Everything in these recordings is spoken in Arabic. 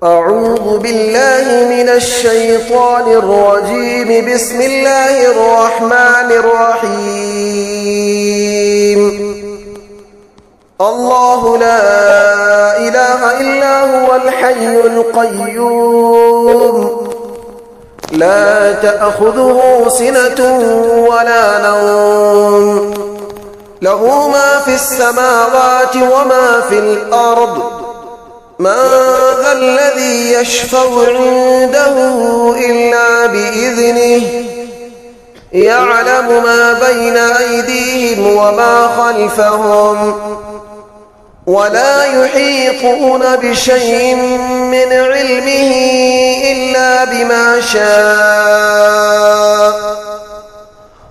أعوذ بالله من الشيطان الرجيم. بسم الله الرحمن الرحيم. الله لا إله إلا هو الحي القيوم، لا تأخذه سنة ولا نوم، له ما في السماوات وما في الأرض. من ذا الذي يشفع عنده إلا بإذنه، يعلم ما بين أيديهم وما خلفهم، ولا يحيطون بشيء من علمه إلا بما شاء.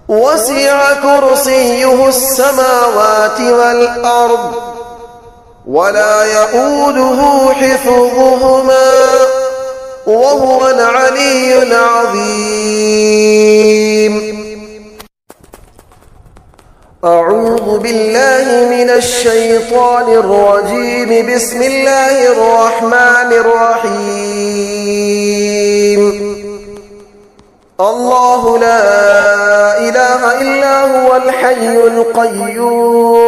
وسع كرسيه السماوات والأرض، ولا يؤوده حفظهما، وهو العلي العظيم. أعوذ بالله من الشيطان الرجيم. بسم الله الرحمن الرحيم. الله لا إله إلا هو الحي القيوم،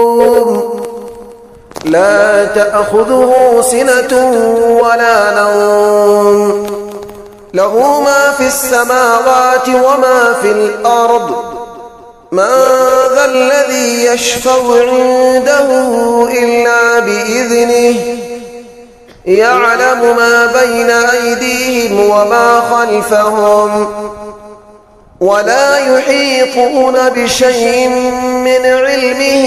لا تأخذه سنة ولا نوم، له ما في السماوات وما في الأرض. من ذا الذي يشفع عنده إلا بإذنه، يعلم ما بين أيديهم وما خلفهم، ولا يحيطون بشيء من علمه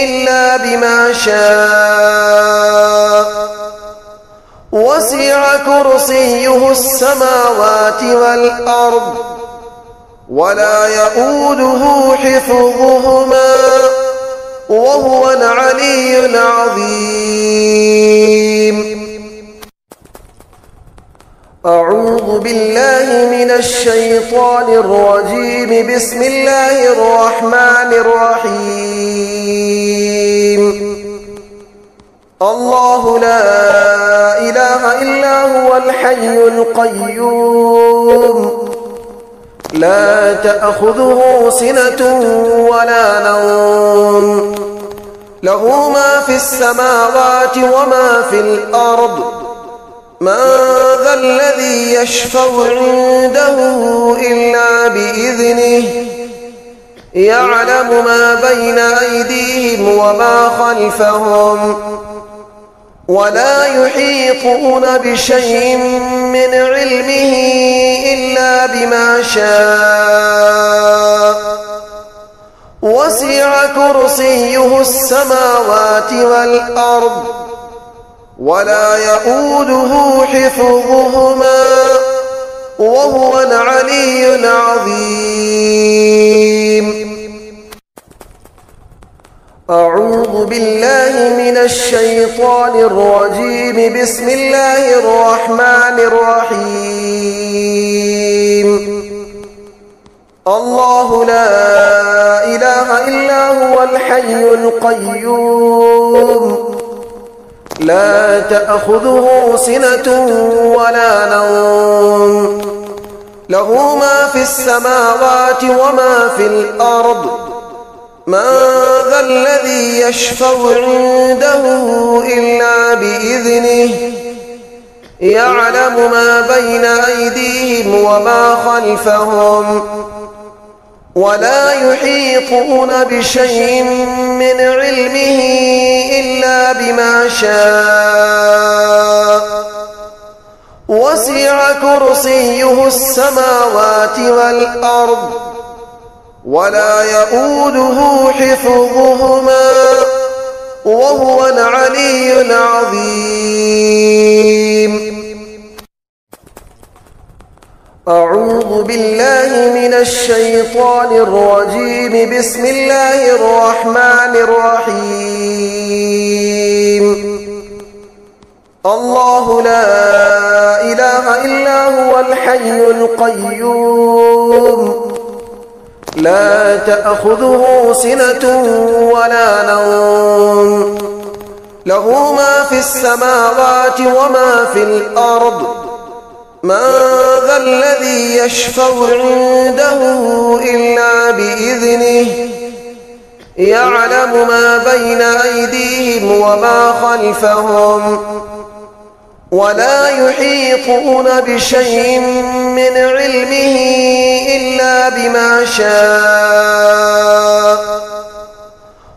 إلا بما شاء. وسع كرسيه السماوات والأرض، ولا يؤوده حفظهما، وهو العلي العظيم. أعوذ بالله من الشيطان الرجيم. بسم الله الرحمن الرحيم. الله لا إله إلا هو الحي القيوم، لا تأخذه سنة ولا نوم، له ما في السماوات وما في الأرض. من ذا الذي يشفع عنده إلا بإذنه، يعلم ما بين أيديهم وما خلفهم، ولا يحيطون بشيء من علمه إلا بما شاء. وسع كرسيه السماوات والأرض، ولا يؤوده حفظهما، وهو العلي العظيم. أعوذ بالله من الشيطان الرجيم. بسم الله الرحمن الرحيم. الله لا إله إلا هو الحي القيوم، لا تأخذه سنة ولا نوم، له ما في السماوات وما في الأرض. من ذا الذي يشفع عنده إلا بإذنه، يعلم ما بين أيديهم وما خلفهم، ولا يحيطون بشيء من علمه إلا بما شاء. وسع كرسيه السماوات والأرض، ولا يؤوده حفظهما، وهو العلي العظيم. أعوذ بالله من الشيطان الرجيم. بسم الله الرحمن الرحيم. الله لا إله إلا هو الحي القيوم، لا تأخذه سنة ولا نوم، له ما في السماوات وما في الأرض من ذا الذي يشفع عنده إلا بإذنه يعلم ما بين أيديهم وما خلفهم ولا يحيطون بشيء من علمه إلا بما شاء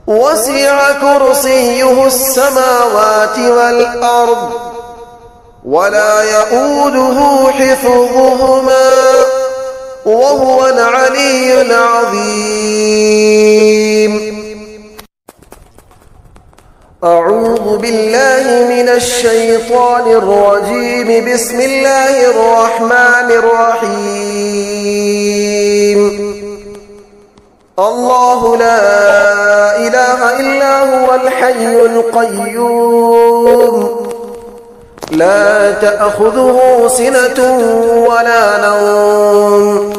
وسع كرسيه السماوات والأرض ولا يؤوده حفظهما وهو العلي العظيم. أعوذ بالله من الشيطان الرجيم. بسم الله الرحمن الرحيم. الله لا إله إلا هو الحي القيوم لا تأخذه سنة ولا نوم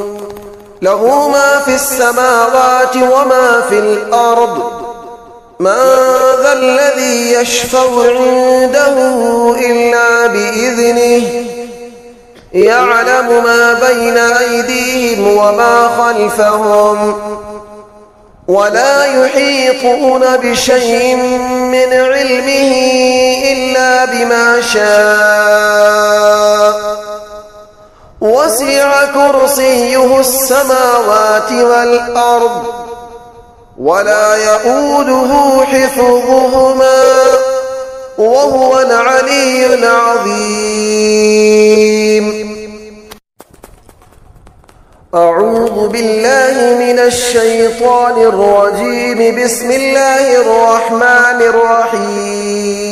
له ما في السماوات وما في الأرض من ذا الذي يشفع عنده إلا بإذنه يعلم ما بين أيديهم وما خلفهم ولا يحيطون بشيء من علمه إلا بما شاء وسع كرسيه السماوات والأرض ولا يؤوده حفظهما وهو العلي العظيم. أعوذ بالله من الشيطان الرجيم. بسم الله الرحمن الرحيم.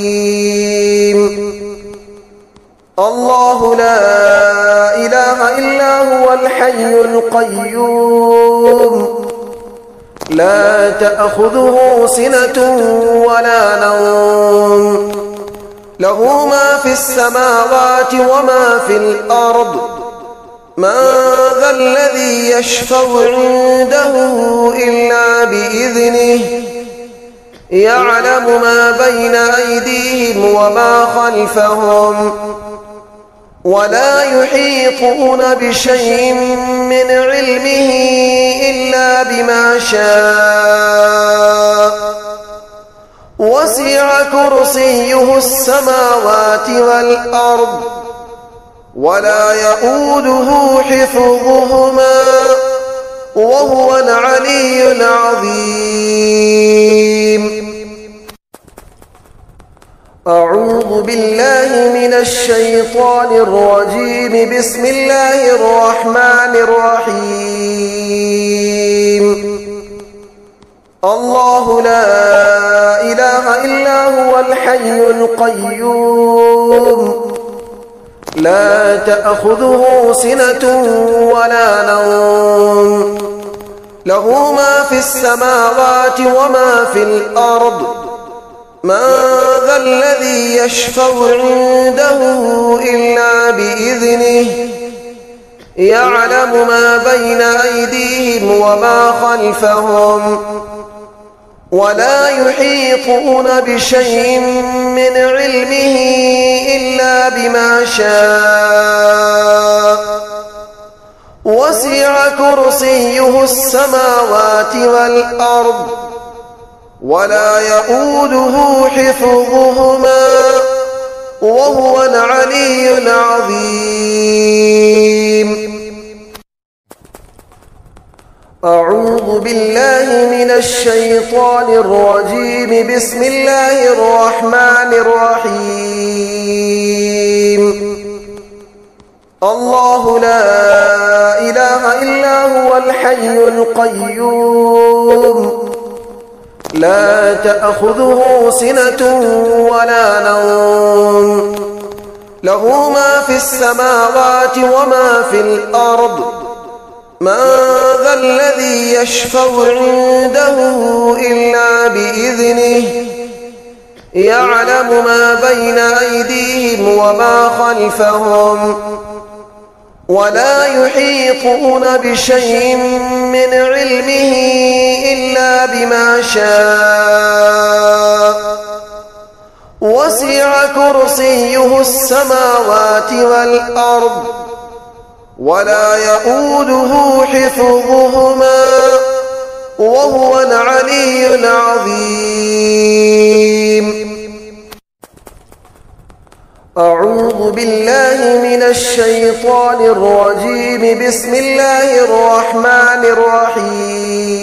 الله لا إله إلا هو الحي القيوم لا تأخذه سنة ولا نوم له ما في السماوات وما في الأرض من ذا الذي يشفع عنده إلا بإذنه يعلم ما بين أيديهم وما خلفهم ولا يحيطون بشيء من علمه إلا بما شاء وسع كرسيه السماوات والأرض ولا يؤوده حفظهما وهو العلي العظيم. أعوذ بالله من الشيطان الرجيم. بسم الله الرحمن الرحيم. الله لا إله إلا هو الحي القيوم لا تأخذه سنة ولا نوم له ما في السماوات وما في الأرض من ذا الذي يشفع عنده إلا بإذنه يعلم ما بين أيديهم وما خلفهم ولا يحيطون بشيء من علمه إلا بما شاء وسع كرسيه السماوات والأرض ولا يؤوده حفظهما وهو العلي العظيم. أعوذ بالله من الشيطان الرجيم. بسم الله الرحمن الرحيم. الله لا إله إلا هو الحي القيوم لا تأخذه سنة ولا نوم له ما في السماوات وما في الأرض من ذا الذي يشفع عنده إلا بإذنه يعلم ما بين أيديهم وما خلفهم ولا يحيطون بشيء من علمه إلا بما شاء وسع كرسيه السماوات والأرض ولا يؤوده حفظهما وهو العلي العظيم. أعوذ بالله من الشيطان الرجيم. بسم الله الرحمن الرحيم.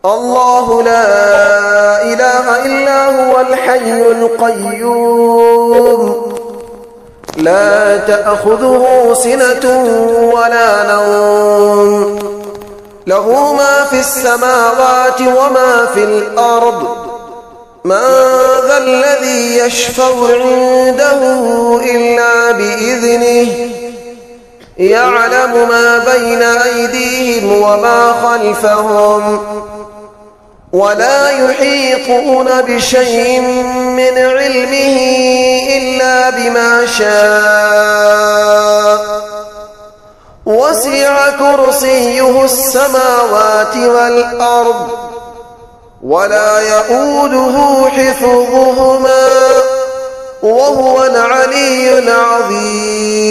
الله لا إله إلا هو الحي القيوم لا تأخذه سنة ولا نوم له ما في السماوات وما في الأرض من ذا الذي يشفع عنده إلا بإذنه يعلم ما بين أيديهم وما خلفهم ولا يحيطون بشيء من علمه إلا بما شاء وسع كرسيه السماوات والأرض ولا يؤوده حفظهما وهو العلي العظيم.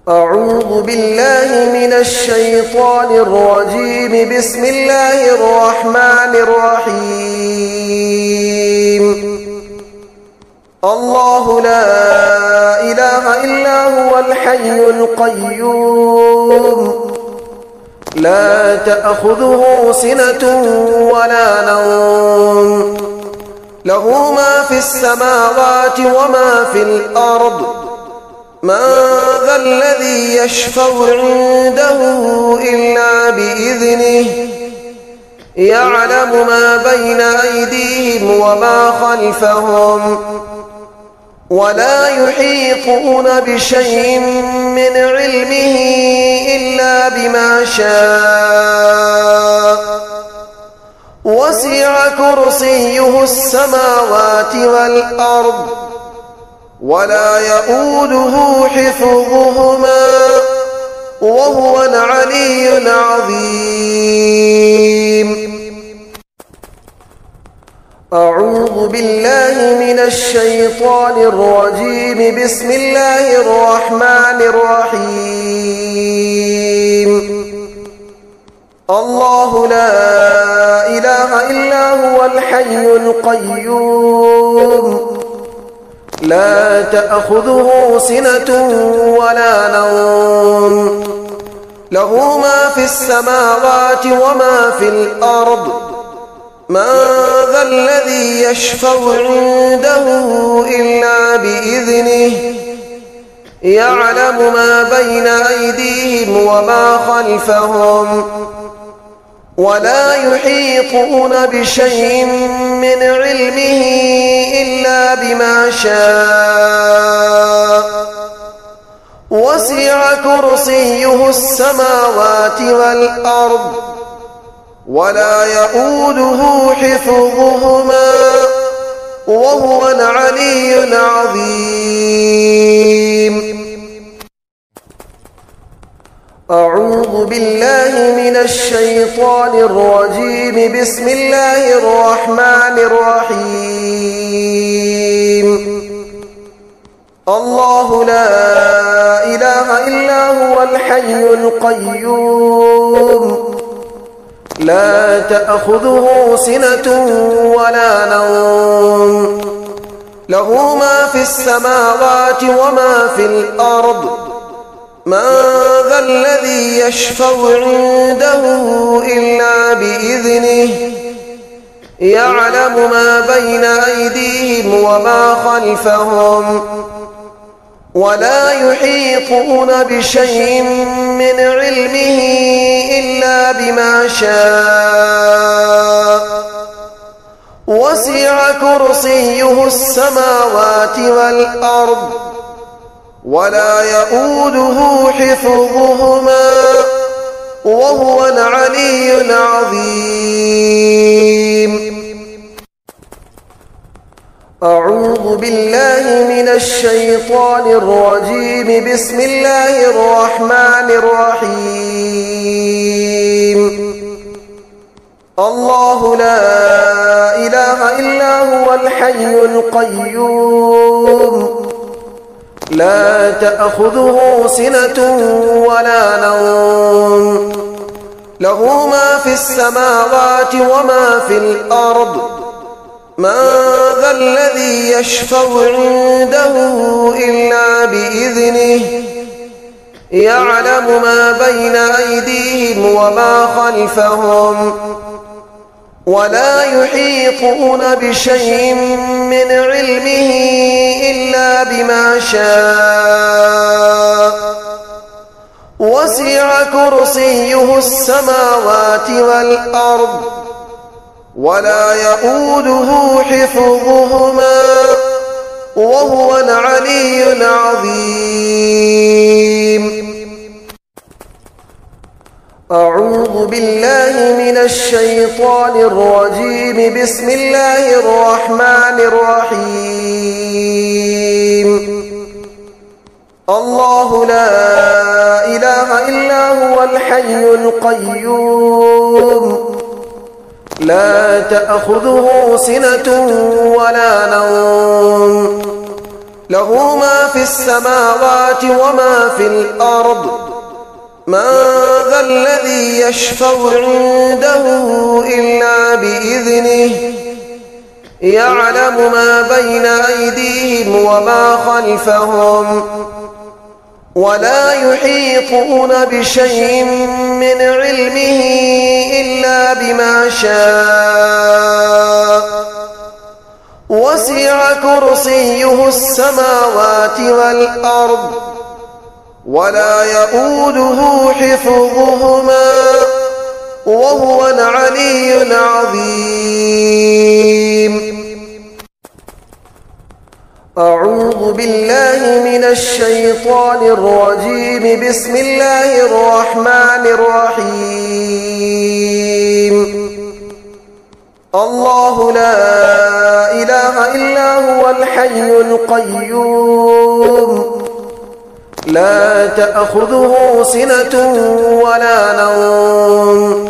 أعوذ بالله من الشيطان الرجيم. بسم الله الرحمن الرحيم. الله لا إله إلا هو الحي القيوم لا تأخذه سنة ولا نوم له ما في السماوات وما في الأرض من ذا الذي يشفع عنده إلا بإذنه يعلم ما بين أيديهم وما خلفهم ولا يحيطون بشيء من علمه إلا بما شاء وسع كرسيه السماوات والأرض ولا يؤوده حفظهما وهو العلي العظيم. أعوذ بالله من الشيطان الرجيم. بسم الله الرحمن الرحيم. الله لا إله إلا هو الحي القيوم لا تأخذه سنة ولا نوم له ما في السماوات وما في الأرض من ذا الذي يشفع عنده إلا بإذنه يعلم ما بين أيديهم وما خلفهم ولا يحيطون بشيء من علمه إلا بما شاء وسع كرسيه السماوات والأرض ولا يؤوده حفظهما وهو العلي العظيم. أعوذ بالله من الشيطان الرجيم. بسم الله الرحمن الرحيم. الله لا إله إلا هو الحي القيوم لا تأخذه سنة ولا نوم له ما في السماوات وما في الأرض من ذا الذي يشفع عنده إلا بإذنه يعلم ما بين أيديهم وما خلفهم ولا يحيطون بشيء من علمه إلا بما شاء وسع كرسيه السماوات والأرض ولا يؤوده حفظهما وهو العلي العظيم. أعوذ بالله من الشيطان الرجيم. بسم الله الرحمن الرحيم. الله لا إله إلا هو الحي القيوم لا تأخذه سنة ولا نوم له ما في السماوات وما في الأرض من ذا الذي يشفع عنده إلا بإذنه يعلم ما بين أيديهم وما خلفهم ولا يحيطون بشيء من علمه إلا بما شاء وسع كرسيه السماوات والأرض ولا يؤوده حفظهما وهو العلي العظيم. أعوذ بالله من الشيطان الرجيم. بسم الله الرحمن الرحيم. الله لا إله إلا هو الحي القيوم لا تأخذه سنة ولا نوم له ما في السماوات وما في الأرض من ذا الذي يشفع عنده إلا بإذنه يعلم ما بين أيديهم وما خلفهم ولا يحيطون بشيء من علمه إلا بما شاء وسع كرسيه السماوات والأرض ولا يؤوده حفظهما وهو العلي العظيم. أعوذ بالله من الشيطان الرجيم. بسم الله الرحمن الرحيم. الله لا إله إلا هو الحي القيوم لا تأخذه سنة ولا نوم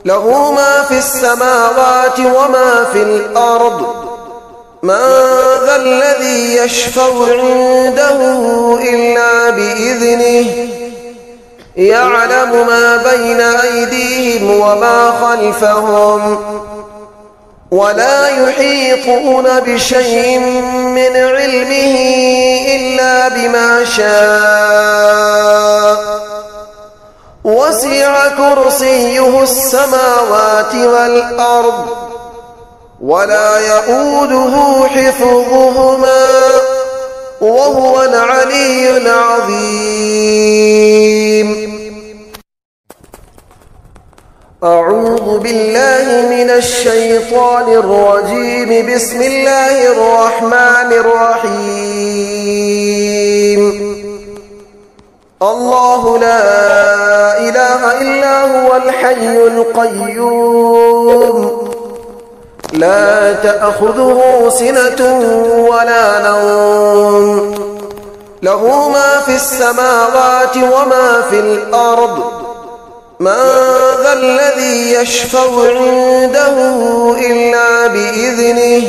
له ما في السماوات وما في الأرض من ذا الذي يشفع عنده إلا بإذنه يعلم ما بين أيديهم وما خلفهم ولا يحيطون بشيء من علمه إلا بما شاء وسع كرسيه السماوات والأرض ولا يؤوده حفظهما وهو العلي العظيم. أعوذ بالله من الشيطان الرجيم. بسم الله الرحمن الرحيم. الله لا إله إلا هو الحي القيوم لا تأخذه سنة ولا نوم له ما في السماوات وما في الأرض من ذا الذي يشفع عنده إلا بإذنه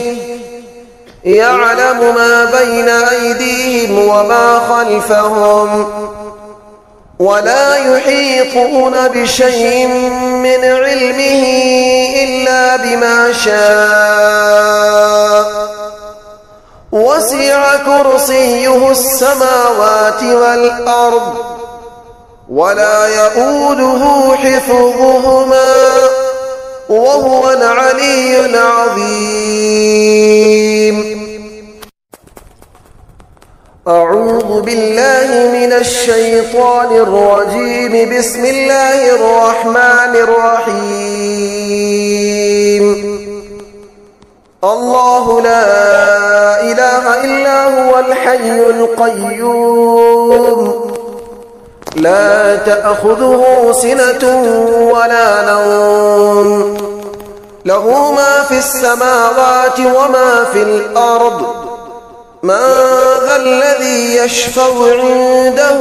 يعلم ما بين أيديهم وما خلفهم ولا يحيطون بشيء من علمه إلا بما شاء وسع كرسيه السماوات والأرض ولا يؤوده حفظهما وهو العلي العظيم. أعوذ بالله من الشيطان الرجيم. بسم الله الرحمن الرحيم. الله لا إله إلا هو الحي القيوم لا تأخذه سنة ولا نوم له ما في السماوات وما في الأرض من ذا الذي يشفع عنده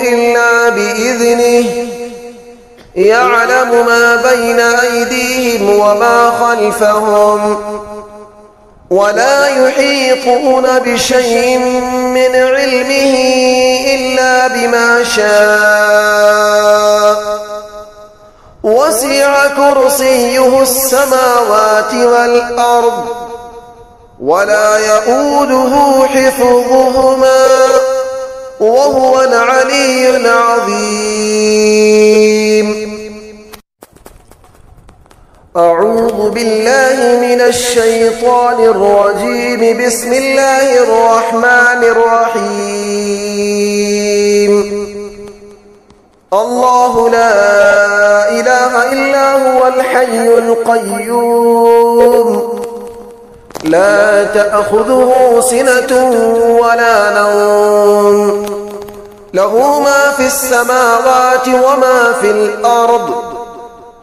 إلا بإذنه يعلم ما بين أيديهم وما خلفهم ولا يحيطون بشيء من علمه إلا بما شاء وسع كرسيه السماوات والأرض ولا يؤوده حفظهما وهو العلي العظيم. أعوذ بالله من الشيطان الرجيم. بسم الله الرحمن الرحيم. الله لا إله إلا هو الحي القيوم لا تأخذه سنة ولا نوم له ما في السماوات وما في الأرض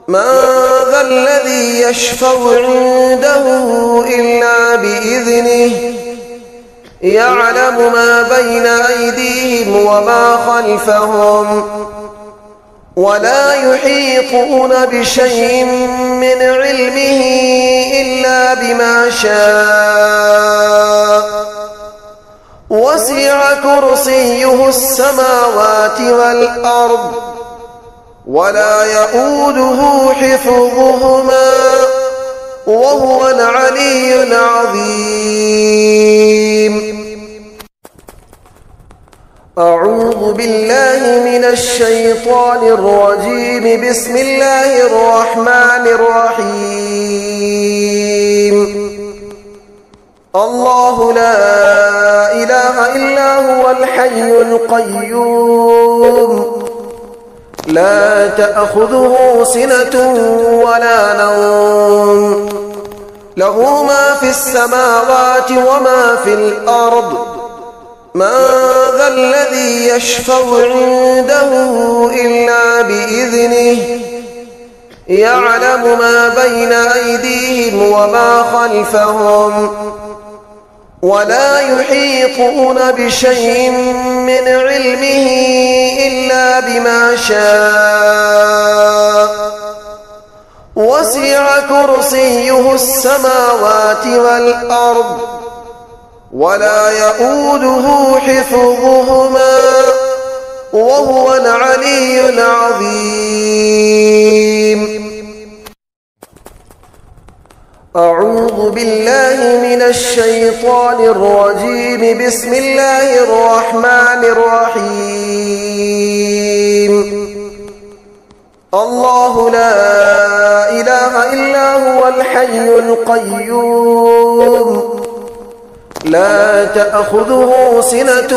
من ذا الذي يشفع عنده إلا بإذنه يعلم ما بين أيديهم وما خلفهم ولا يحيطون بشيء من علمه إلا بما شاء وسع كرسيه السماوات والأرض ولا يؤوده حفظهما وهو العلي العظيم. أعوذ بالله من الشيطان الرجيم. بسم الله الرحمن الرحيم. الله لا إله إلا هو الحي القيوم لا تأخذه سنة ولا نوم له ما في السماوات وما في الأرض من ذا الذي يشفع عنده إلا بإذنه يعلم ما بين أيديهم وما خلفهم ولا يحيطون بشيء من علمه إلا بما شاء وسع كرسيه السماوات والأرض ولا يؤوده حفظهما وهو العلي العظيم. أعوذ بالله من الشيطان الرجيم. بسم الله الرحمن الرحيم. الله لا إله إلا هو الحي القيوم لا تأخذه سنة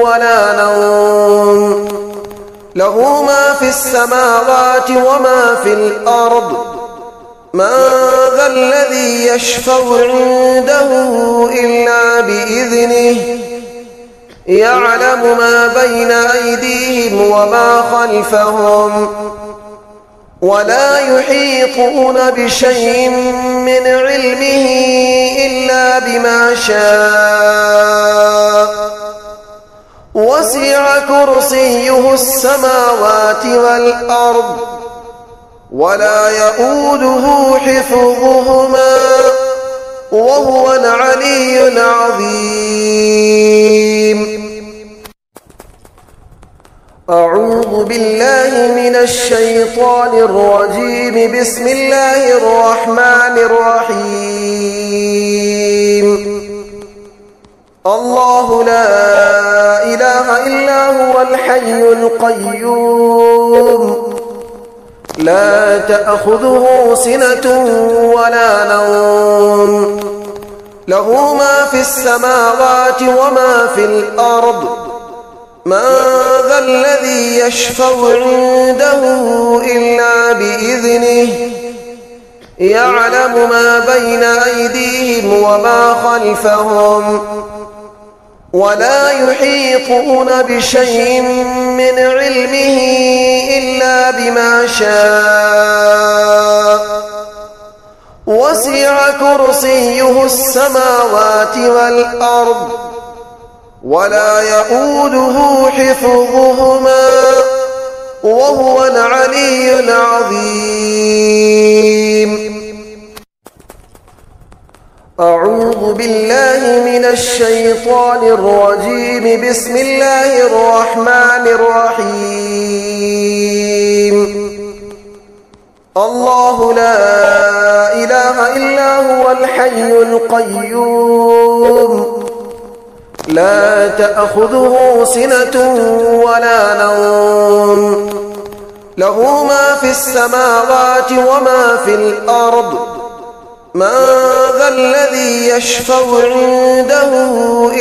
ولا نوم له ما في السماوات وما في الأرض من ذا الذي يشفع عنده إلا بإذنه يعلم ما بين أيديهم وما خلفهم ولا يحيطون بشيء من علمه إلا بما شاء وسع كرسيه السماوات والأرض ولا يؤوده حفظهما وهو العلي العظيم. أعوذ بالله من الشيطان الرجيم. بسم الله الرحمن الرحيم. الله لا إله إلا هو الحي القيوم لا تأخذه سنة ولا نوم له ما في السماوات وما في الأرض من ذا الذي يشفع عنده إلا بإذنه يعلم ما بين أيديهم وما خلفهم ولا يحيطون بشيء من علمه إلا بما شاء وسع كرسيه السماوات والأرض ولا يؤوده حفظهما وهو العلي العظيم. أعوذ بالله من الشيطان الرجيم. بسم الله الرحمن الرحيم. الله لا إله إلا هو الحي القيوم لا تأخذه سنة ولا نوم له ما في السماوات وما في الأرض من ذا الذي يشفع عنده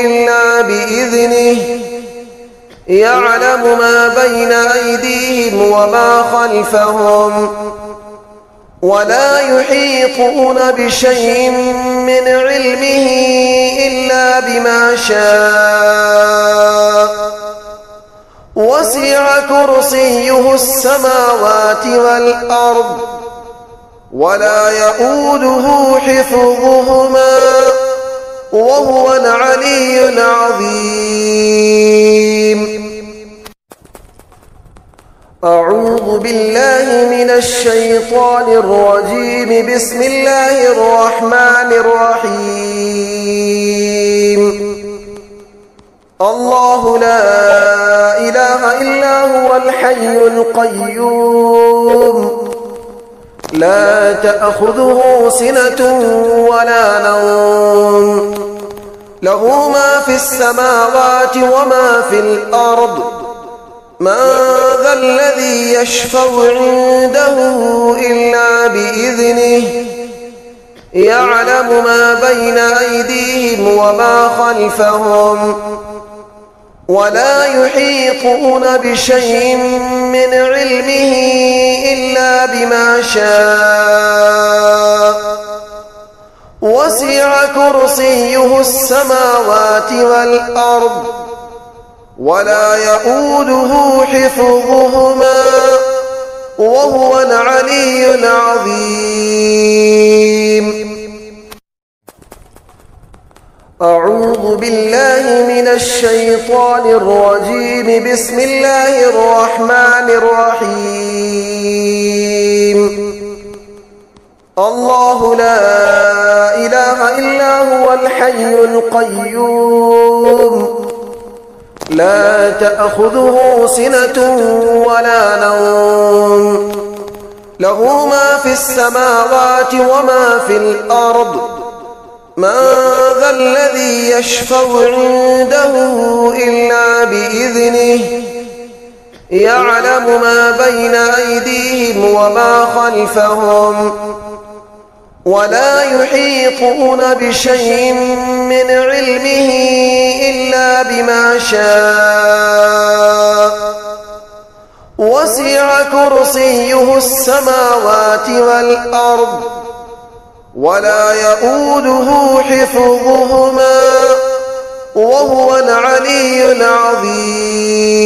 إلا بإذنه يعلم ما بين أيديهم وما خلفهم ولا يحيطون بشيء من علمه إلا بما شاء وسع كرسيه السماوات والأرض ولا يؤوده حفظهما وهو العلي العظيم. أعوذ بالله من الشيطان الرجيم. بسم الله الرحمن الرحيم. الله لا إله إلا هو الحي القيوم لا تأخذه سنة ولا نوم له ما في السماوات وما في الأرض من ذا الذي يشفع عنده إلا بإذنه يعلم ما بين أيديهم وما خلفهم ولا يحيطون بشيء من علمه إلا بما شاء وسع كرسيه السماوات والأرض ولا يؤوده حفظهما وهو العلي العظيم. أعوذ بالله من الشيطان الرجيم. بسم الله الرحمن الرحيم. الله لا إله إلا هو الحي القيوم لا تأخذه سنة ولا نوم له ما في السماوات وما في الأرض من ذا الذي يشفع عنده إلا بإذنه يعلم ما بين أيديهم وما خلفهم ولا يحيطون بشيء من علمه إلا بما شاء وسع كرسيه السماوات والأرض ولا يؤوده حفظهما وهو العلي العظيم.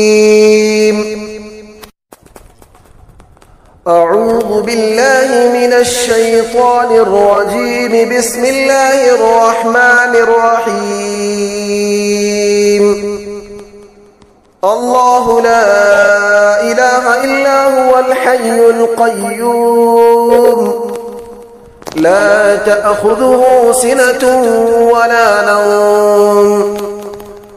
أعوذ بالله من الشيطان الرجيم. بسم الله الرحمن الرحيم. الله لا إله إلا هو الحي القيوم لا تأخذه سنة ولا نوم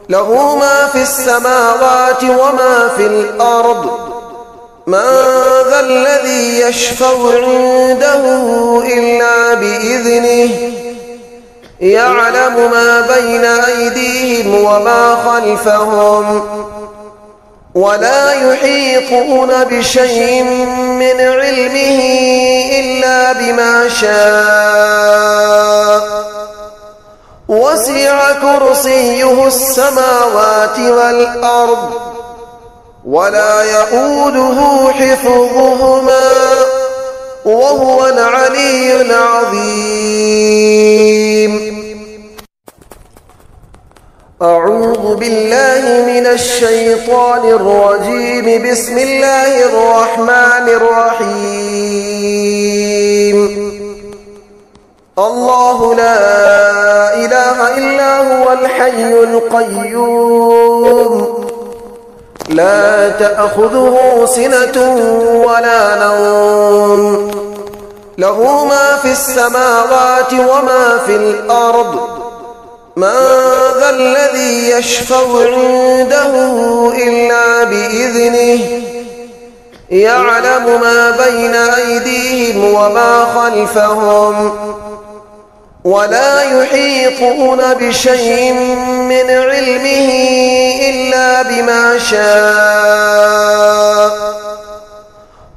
له ما في السماوات وما في الأرض من ذا الذي يشفع عنده إلا بإذنه يعلم ما بين أيديهم وما خلفهم ولا يحيطون بشيء من علمه إلا بما شاء وسع كرسيه السماوات والأرض ولا يؤوده حفظهما وهو العلي العظيم. أعوذ بالله من الشيطان الرجيم. بسم الله الرحمن الرحيم. الله لا إله إلا هو الحي القيوم لا تأخذه سنة ولا نوم له ما في السماوات وما في الأرض من ذا الذي يشفع عنده إلا بإذنه يعلم ما بين أيديهم وما خلفهم ولا يحيطون بشيء من علمه إلا بما شاء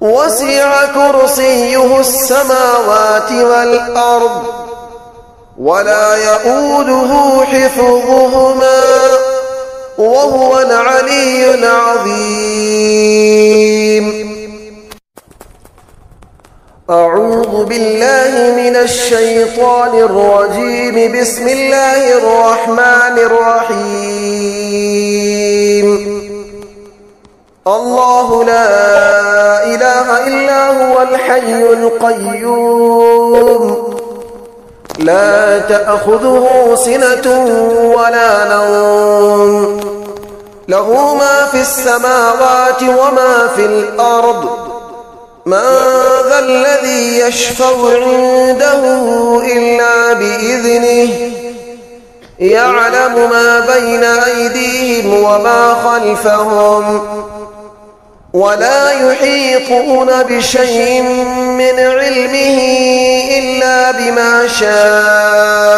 وسع كرسيه السماوات والأرض ولا يؤوده حفظهما وهو العلي العظيم. أعوذ بالله من الشيطان الرجيم. بسم الله الرحمن الرحيم. الله لا إله إلا هو الحي القيوم لا تأخذه سنة ولا نوم له ما في السماوات وما في الأرض من ذا الذي يشفع عنده إلا بإذنه يعلم ما بين أيديهم وما خلفهم ولا يحيطون بشيء من علمه إلا بما شاء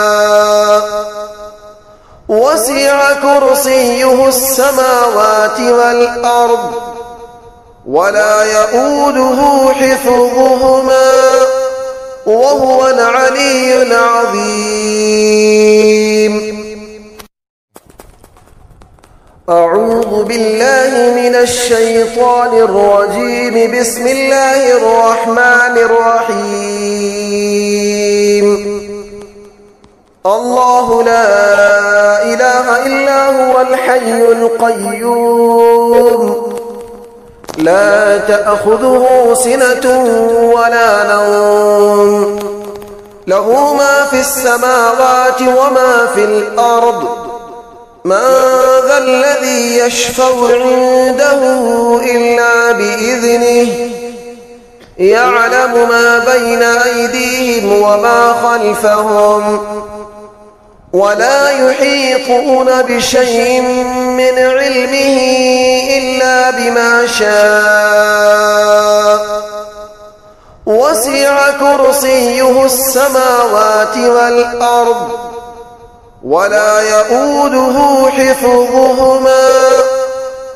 وسع كرسيه السماوات والأرض ولا يؤوده حفظهما وهو العلي العظيم. أعوذ بالله من الشيطان الرجيم. بسم الله الرحمن الرحيم. الله لا إله إلا هو الحي القيوم لا تأخذه سنة ولا نوم له ما في السماوات وما في الأرض من ذا الذي يشفع عنده إلا بإذنه يعلم ما بين أيديهم وما خلفهم ولا يحيطون بشيء من علمه إلا بما شاء وسع كرسيه السماوات والأرض ولا يؤوده حفظهما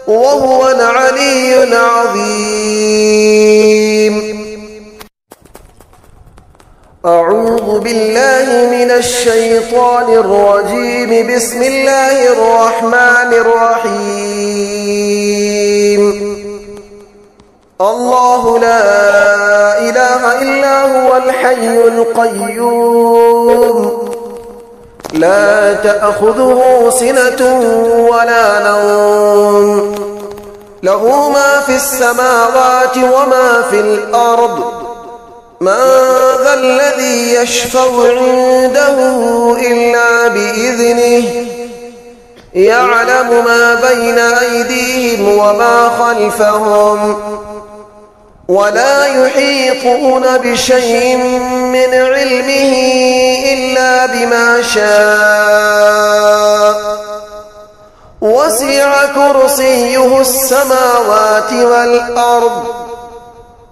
وهو العلي العظيم. أعوذ بالله من الشيطان الرجيم. بسم الله الرحمن الرحيم. الله لا إله إلا هو الحي القيوم لا تأخذه سنة ولا نوم له ما في السماوات وما في الأرض من ذا الذي يشفع عنده إلا بإذنه يعلم ما بين أيديهم وما خلفهم ولا يحيطون بشيء من علمه إلا بما شاء وسع كرسيه السماوات والأرض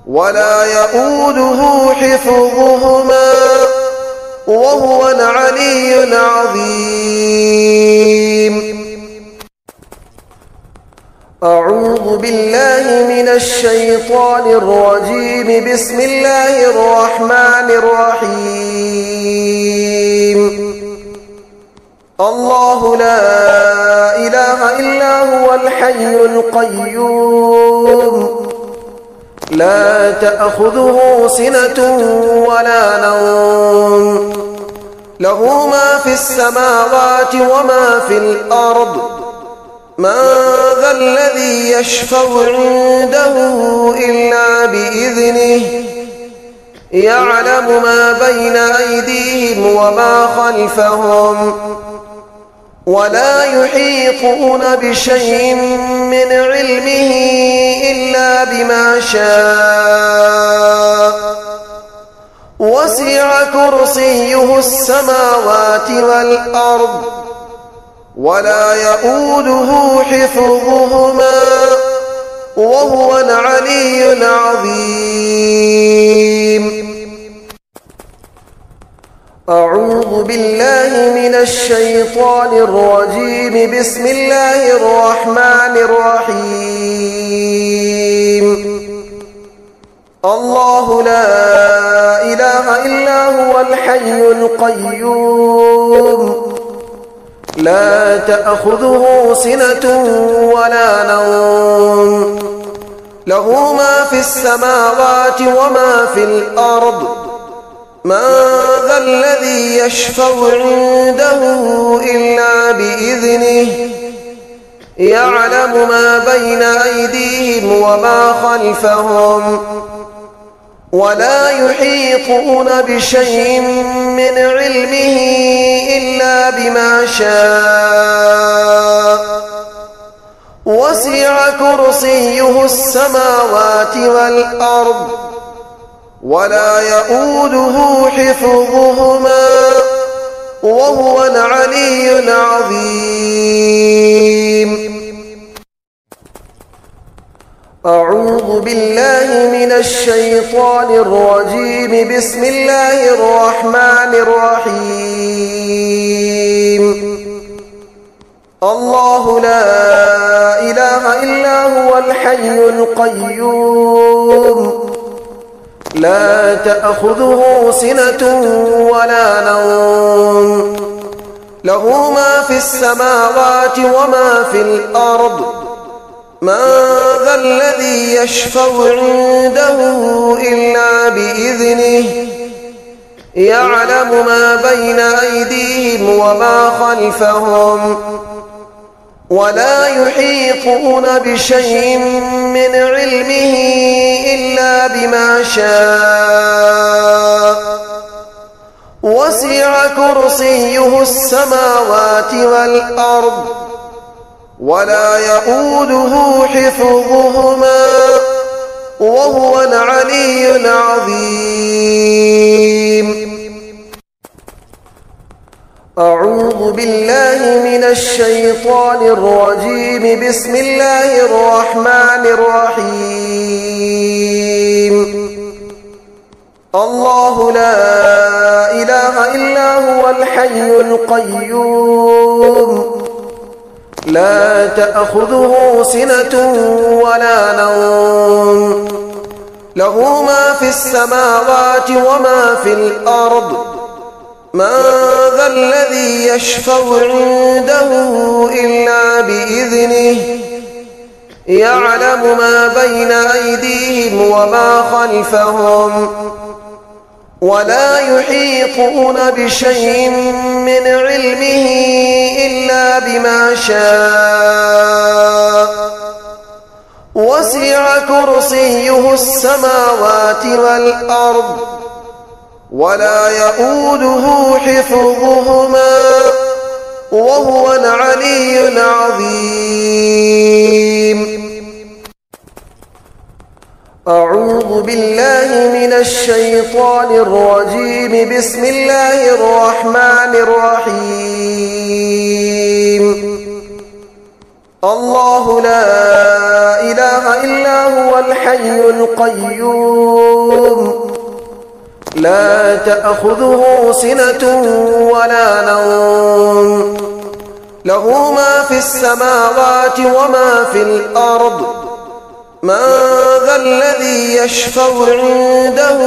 ولا يؤوده حفظهما وهو العلي العظيم. أعوذ بالله من الشيطان الرجيم. بسم الله الرحمن الرحيم. الله لا إله إلا هو الحي القيوم لا تأخذه سنة ولا نوم له ما في السماوات وما في الأرض من ذا الذي يشفع عنده إلا بإذنه يعلم ما بين أيديهم وما خلفهم ولا يحيطون بشيء من علمه إلا بما شاء وسع كرسيه السماوات والأرض ولا يؤوده حفظهما وهو العلي العظيم. أعوذ بالله من الشيطان الرجيم. بسم الله الرحمن الرحيم. الله لا إله إلا هو الحي القيوم لا تأخذه سنة ولا نوم له ما في السماوات وما في الأرض من ذا الذي يشفع عنده إلا بإذنه يعلم ما بين أيديهم وما خلفهم ولا يحيطون بشيء من علمه إلا بما شاء وسع كرسيه السماوات والأرض ولا يؤوده حفظهما وهو العلي العظيم. أعوذ بالله من الشيطان الرجيم. بسم الله الرحمن الرحيم. الله لا إله إلا هو الحي القيوم لا تأخذه سنة ولا نوم له ما في السماوات وما في الأرض من ذا الذي يشفع عنده إلا بإذنه يعلم ما بين أيديهم وما خلفهم ولا يحيطون بشيء من علمه إلا بما شاء وسع كرسيه السماوات والأرض ولا يؤوده حفظهما وهو العلي العظيم. أعوذ بالله من الشيطان الرجيم. بسم الله الرحمن الرحيم. الله لا إله إلا هو الحي القيوم لا تأخذه سنة ولا نوم له ما في السماوات وما في الأرض من ذا الذي يشفع عنده إلا بإذنه يعلم ما بين أيديهم وما خلفهم ولا يحيطون بشيء من علمه إلا بما شاء وسع كرسيه السماوات والأرض ولا يؤوده حفظهما وهو العلي العظيم. أعوذ بالله من الشيطان الرجيم. بسم الله الرحمن الرحيم. الله لا إله إلا هو الحي القيوم لا تأخذه سنة ولا نوم له ما في السماوات وما في الأرض من ذا الذي يشفع عنده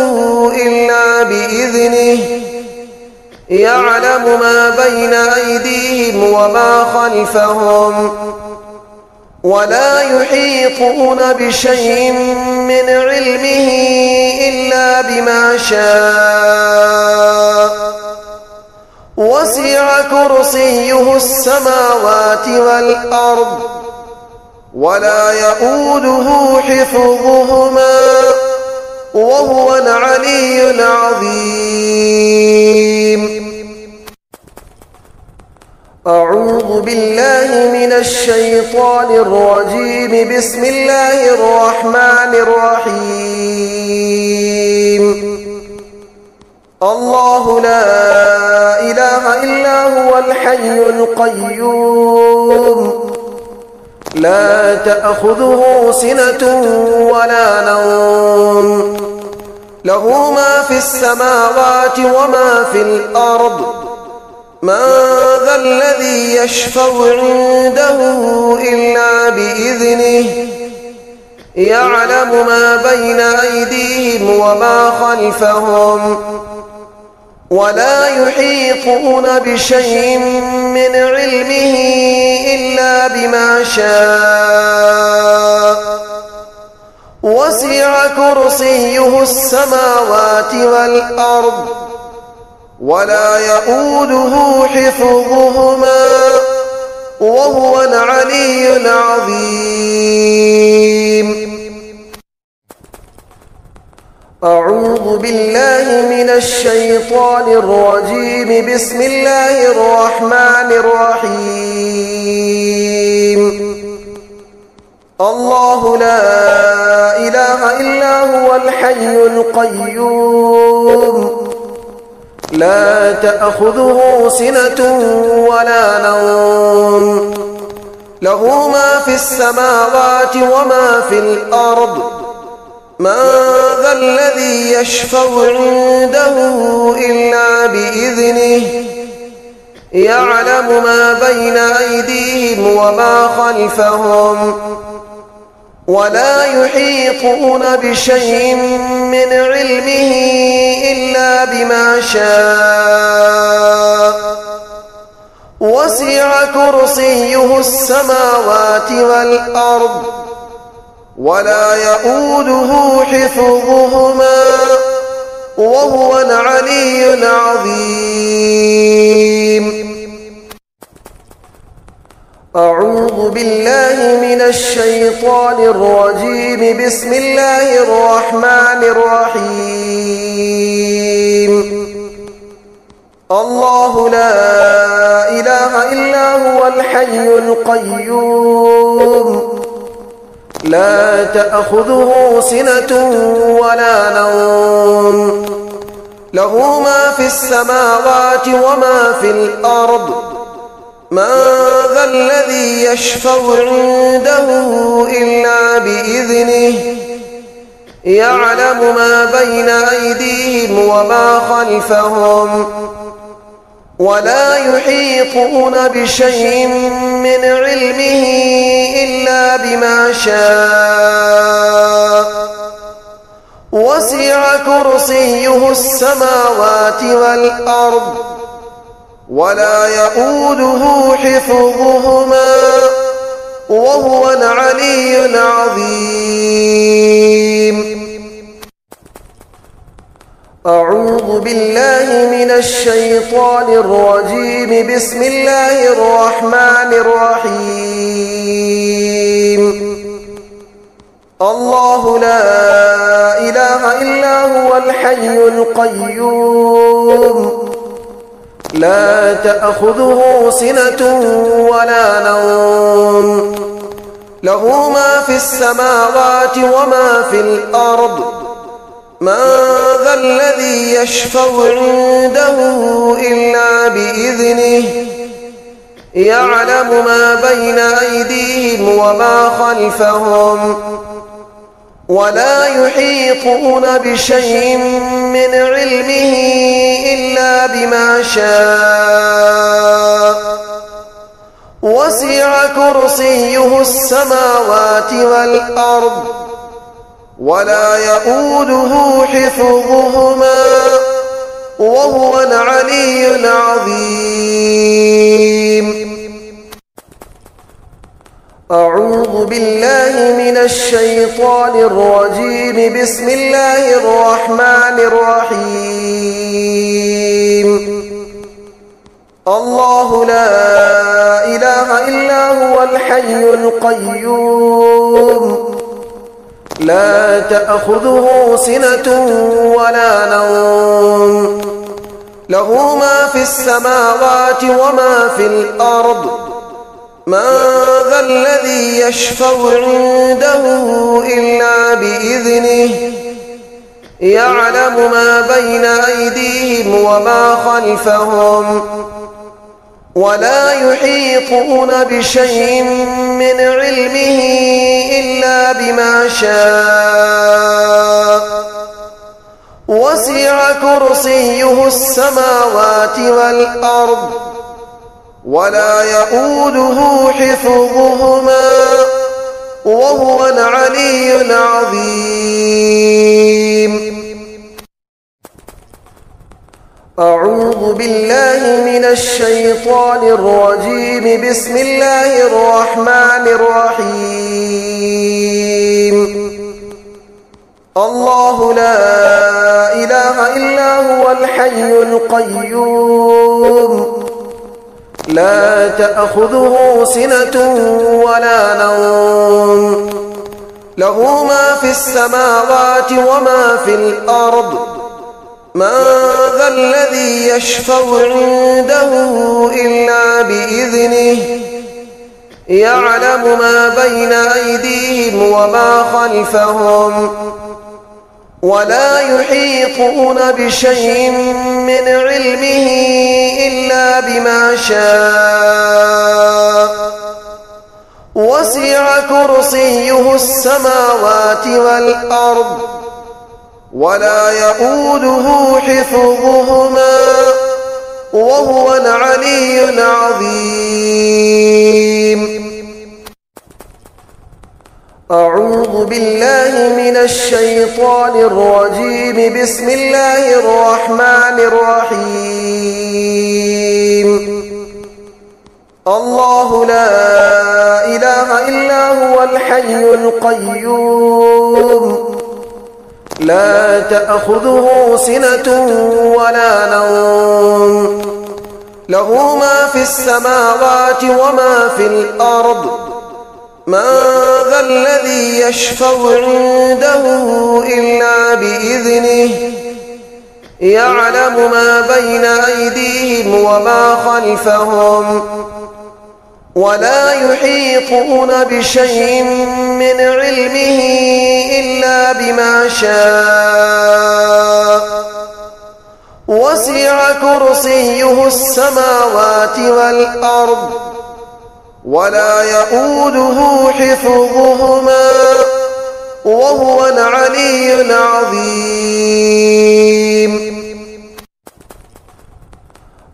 إلا بإذنه يعلم ما بين أيديهم وما خلفهم ولا يحيطون بشيء من علمه إلا بما شاء وسع كرسيه السماوات والأرض ولا يؤوده حفظهما وهو العلي العظيم. أعوذ بالله من الشيطان الرجيم. بسم الله الرحمن الرحيم. الله لا إله إلا هو الحي القيوم لا تأخذه سنة ولا نوم له ما في السماوات وما في الأرض من ذا الذي يشفع عنده إلا بإذنه يعلم ما بين أيديهم وما خلفهم ولا يحيطون بشيء من علمه إلا بما شاء وسع كرسيه السماوات والأرض ولا يؤوده حفظهما وهو العلي العظيم. أعوذ بالله من الشيطان الرجيم. بسم الله الرحمن الرحيم. الله لا إله إلا هو الحي القيوم لا تأخذه سنة ولا نوم له ما في السماوات وما في الأرض من ذا الذي يشفع عنده إلا بإذنه يعلم ما بين أيديهم وما خلفهم ولا يحيطون بشيء من علمه إلا بما شاء وسع كرسيه السماوات والأرض ولا يؤوده حفظهما وهو العلي العظيم. أعوذ بالله من الشيطان الرجيم. بسم الله الرحمن الرحيم. الله لا إله إلا هو الحي القيوم لا تأخذه سنة ولا نوم له ما في السماوات وما في الأرض من ذا الذي يشفع عنده إلا بإذنه يعلم ما بين أيديهم وما خلفهم ولا يحيطون بشيء من علمه إلا بما شاء وسع كرسيه السماوات والأرض ولا يؤوده حفظهما وهو العلي العظيم. أعوذ بالله من الشيطان الرجيم. بسم الله الرحمن الرحيم. الله لا إله إلا هو الحي القيوم لا تأخذه سنة ولا نوم له ما في السماوات وما في الأرض من ذا الذي يشفع عنده إلا بإذنه يعلم ما بين أيديهم وما خلفهم ولا يحيطون بشيء من علمه إلا بما شاء وسع كرسيه السماوات والأرض ولا يؤوده حفظهما وهو العلي العظيم. أعوذ بالله من الشيطان الرجيم. بسم الله الرحمن الرحيم. الله لا إله إلا هو الحي القيوم لا تأخذه سنة ولا نوم له ما في السماوات وما في الأرض من ذا الذي يشفع عنده إلا بإذنه يعلم ما بين أيديهم وما خلفهم ولا يحيطون بشيء من علمه إلا بما شاء وسع كرسيه السماوات والأرض ولا يؤوده حفظهما وهو العلي العظيم. أعوذ بالله من الشيطان الرجيم. بسم الله الرحمن الرحيم. الله لا إله إلا هو الحي القيوم لا تأخذه سنة ولا نوم له ما في السماوات وما في الأرض من ذا الذي يشفع عنده إلا بإذنه يعلم ما بين أيديهم وما خلفهم ولا يحيطون بشيء من علمه إلا بما شاء وسع كرسيه السماوات والأرض ولا يؤوده حفظهما وهو العلي العظيم. أعوذ بالله من الشيطان الرجيم. بسم الله الرحمن الرحيم. الله لا إله إلا هو الحي القيوم لا تأخذه سنة ولا نوم له ما في السماوات وما في الأرض من ذا الذي يشفع عنده إلا بإذنه يعلم ما بين أيديهم وما خلفهم ولا يحيطون بشيء من علمه إلا بما شاء وسع كرسيه السماوات والأرض ولا يؤوده حفظهما وهو العلي العظيم.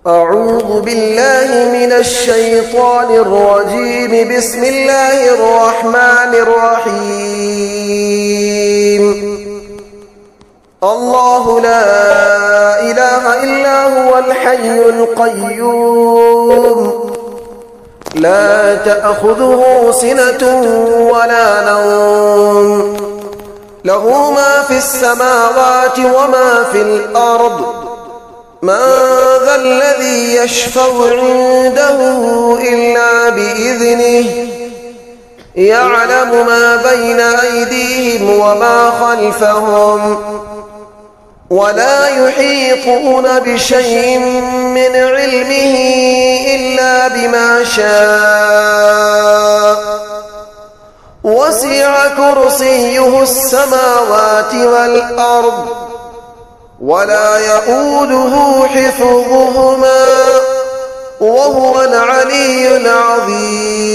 أعوذ بالله من الشيطان الرجيم. بسم الله الرحمن الرحيم. الله لا إله إلا هو الحي القيوم لا تأخذه سنة ولا نوم له ما في السماوات وما في الأرض من ذا الذي يشفع عنده إلا بإذنه يعلم ما بين أيديهم وما خلفهم ولا يحيطون بشيء من علمه إلا بما شاء وسع كرسيه السماوات والأرض ولا يؤوده حفظهما وهو العلي العظيم.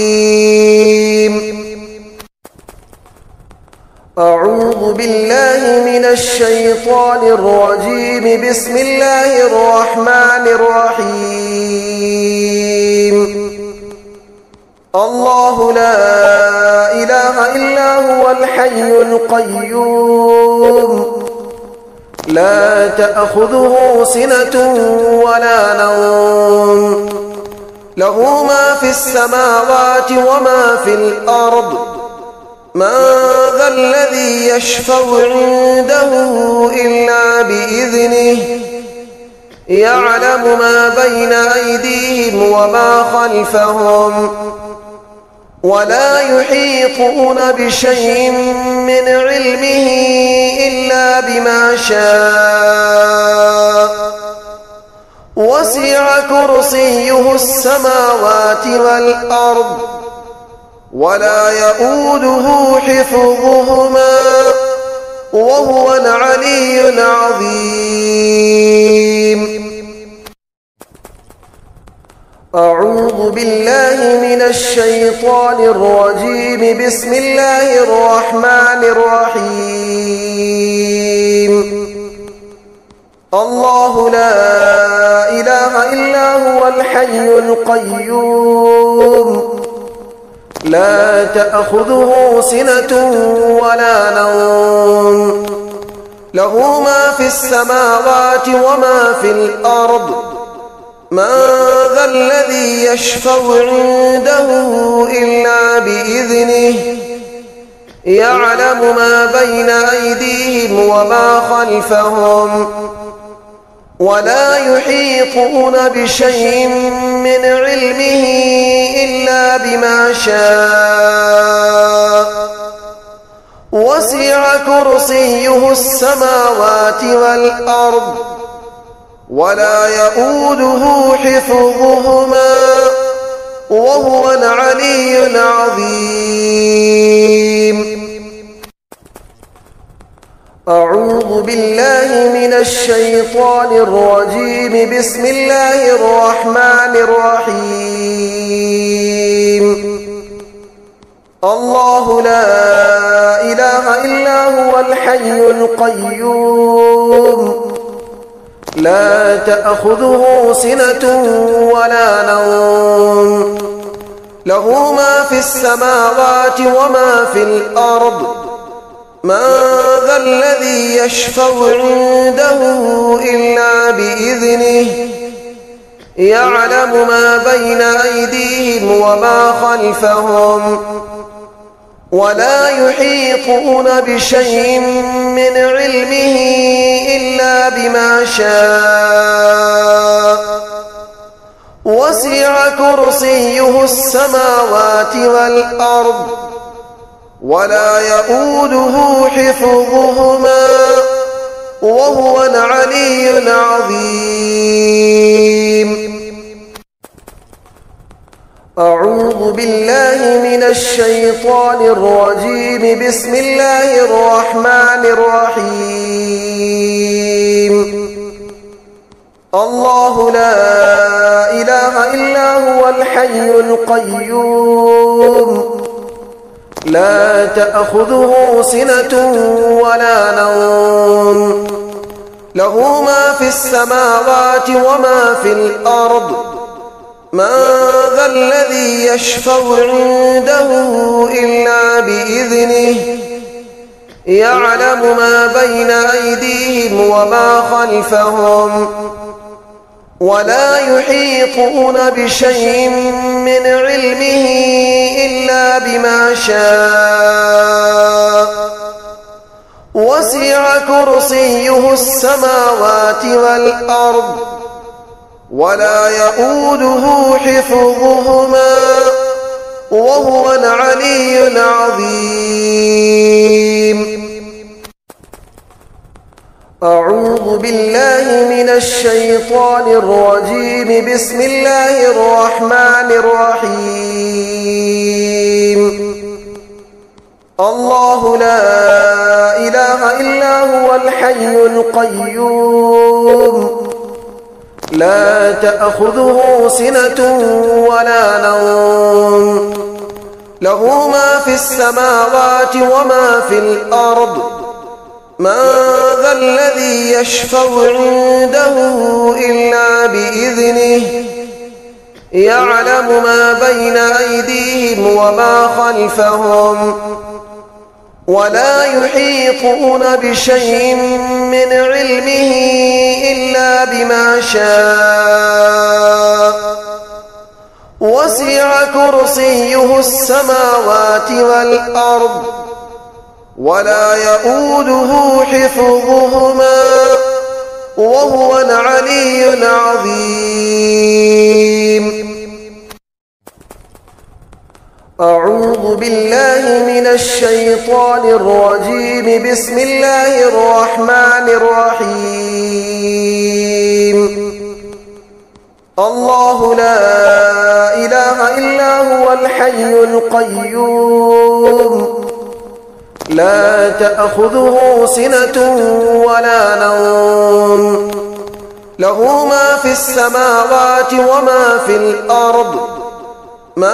أعوذ بالله من الشيطان الرجيم. بسم الله الرحمن الرحيم. الله لا إله إلا هو الحي القيوم لا تأخذه سنة ولا نوم له ما في السماوات وما في الأرض من ذا الذي يشفع عنده إلا بإذنه يعلم ما بين أيديهم وما خلفهم ولا يحيطون بشيء من علمه إلا بما شاء وسع كرسيه السماوات والأرض ولا يؤوده حفظهما وهو العلي العظيم. أعوذ بالله من الشيطان الرجيم. بسم الله الرحمن الرحيم. الله لا إله إلا هو الحي القيوم لا تأخذه سنة ولا نوم له ما في السماوات وما في الأرض من ذا الذي يشفع عنده إلا بإذنه يعلم ما بين أيديهم وما خلفهم ولا يحيطون بشيء من علمه إلا بما شاء وسع كرسيه السماوات والأرض ولا يؤوده حفظهما وهو العلي العظيم. أعوذ بالله من الشيطان الرجيم. بسم الله الرحمن الرحيم. الله لا إله إلا هو الحي القيوم لا تأخذه سنة ولا نوم له ما في السماوات وما في الأرض من ذا الذي يشفع عنده إلا بإذنه يعلم ما بين أيديهم وما خلفهم ولا يحيطون بشيء من علمه إلا بما شاء وسع كرسيه السماوات والأرض ولا يؤوده حفظهما وهو العلي العظيم. أعوذ بالله من الشيطان الرجيم. بسم الله الرحمن الرحيم. الله لا إله إلا هو الحي القيوم لا تأخذه سنة ولا نوم له ما في السماوات وما في الأرض من ذا الذي يشفع عنده إلا بإذنه يعلم ما بين أيديهم وما خلفهم ولا يحيطون بشيء من علمه إلا بما شاء وسع كرسيه السماوات والأرض ولا يؤوده حفظهما وهو العلي العظيم. أعوذ بالله من الشيطان الرجيم. بسم الله الرحمن الرحيم. الله لا إله إلا هو الحي القيوم لا تأخذه سنة ولا نوم له ما في السماوات وما في الأرض من ذا الذي يشفع عنده إلا بإذنه يعلم ما بين أيديهم وما خلفهم ولا يحيطون بشيء من علمه إلا بما شاء وسع كرسيه السماوات والأرض ولا يؤوده حفظهما وهو العلي العظيم. أعوذ بالله من الشيطان الرجيم. بسم الله الرحمن الرحيم. الله لا إله إلا هو الحي القيوم لا تأخذه سنة ولا نوم له ما في السماوات وما في الأرض من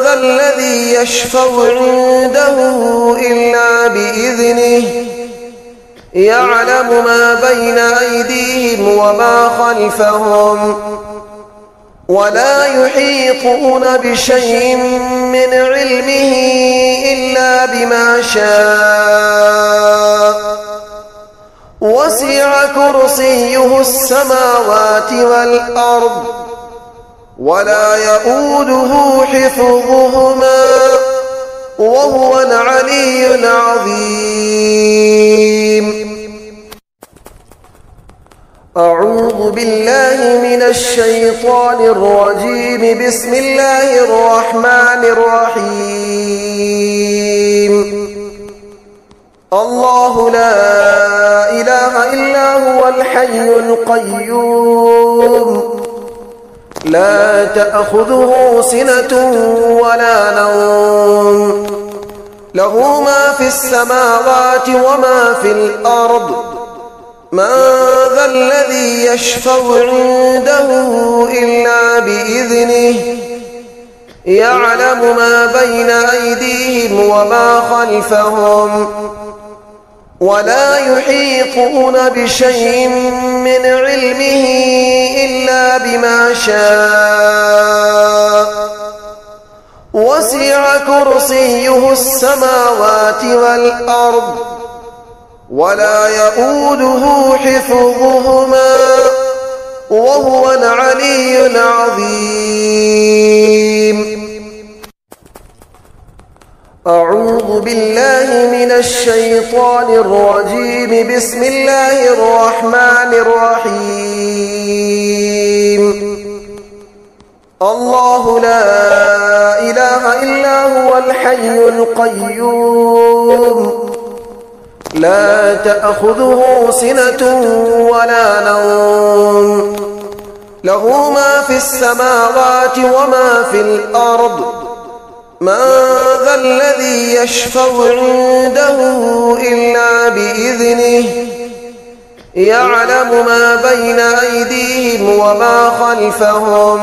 ذا الذي يشفع عنده إلا بإذنه يعلم ما بين أيديهم وما خلفهم ولا يحيطون بشيء من علمه إلا بما شاء وسع كرسيه السماوات والأرض ولا يؤوده حفظهما وهو العلي العظيم. أعوذ بالله من الشيطان الرجيم. بسم الله الرحمن الرحيم. الله لا إله إلا هو الحي القيوم لا تأخذه سنة ولا نوم له ما في السماوات وما في الأرض من ذا الذي يشفع عنده إلا بإذنه يعلم ما بين أيديهم وما خلفهم ولا يحيطون بشيء من علمه إلا بما شاء وسع كرسيه السماوات والأرض ولا يؤوده حفظهما وهو العلي العظيم. أعوذ بالله من الشيطان الرجيم. بسم الله الرحمن الرحيم. الله لا إله إلا هو الحي القيوم لا تأخذه سنة ولا نوم له ما في السماوات وما في الأرض من ذا الذي يشفع عنده إلا بإذنه يعلم ما بين أيديهم وما خلفهم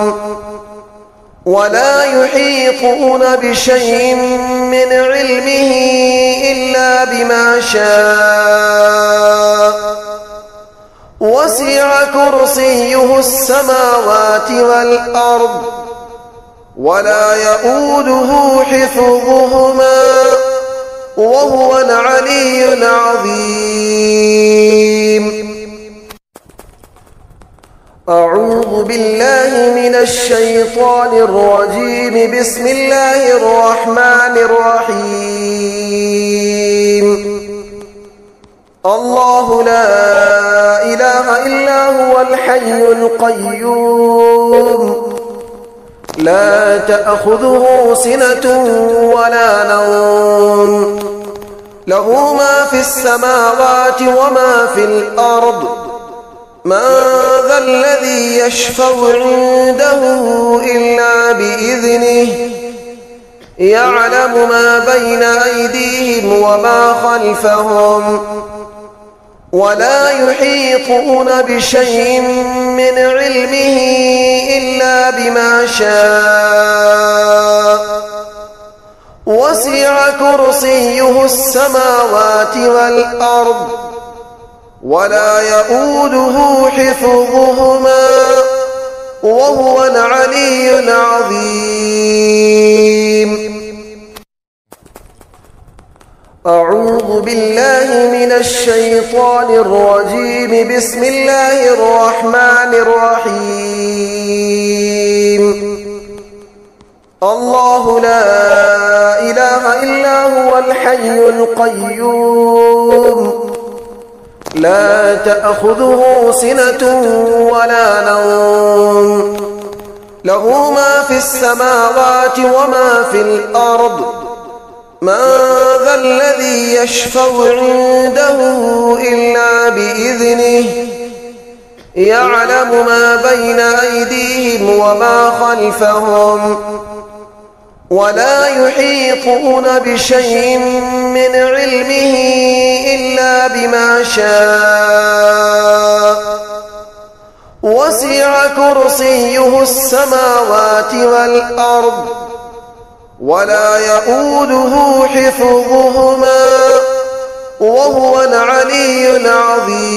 ولا يحيطون بشيء من علمه إلا بما شاء وسع كرسيه السماوات والأرض ولا يؤوده حفظهما وهو العلي العظيم. أعوذ بالله من الشيطان الرجيم. بسم الله الرحمن الرحيم. الله لا إله إلا هو الحي القيوم لا تأخذه سنة ولا نوم له ما في السماوات وما في الأرض من ذا الذي يشفع عنده إلا بإذنه يعلم ما بين أيديهم وما خلفهم ولا يحيطون بشيء من علمه إلا بما شاء وسع كرسيه السماوات والأرض ولا يؤوده حفظهما وهو العلي العظيم. أعوذ بالله من الشيطان الرجيم. بسم الله الرحمن الرحيم. الله لا إله إلا هو الحي القيوم لا تأخذه سنة ولا نوم له ما في السماوات وما في الأرض من ذا الذي يشفع عنده إلا بإذنه يعلم ما بين أيديهم وما خلفهم ولا يحيطون بشيء من علمه إلا بما شاء وسع كرسيه السماوات والأرض ولا يؤوده حفظهما وهو العلي العظيم.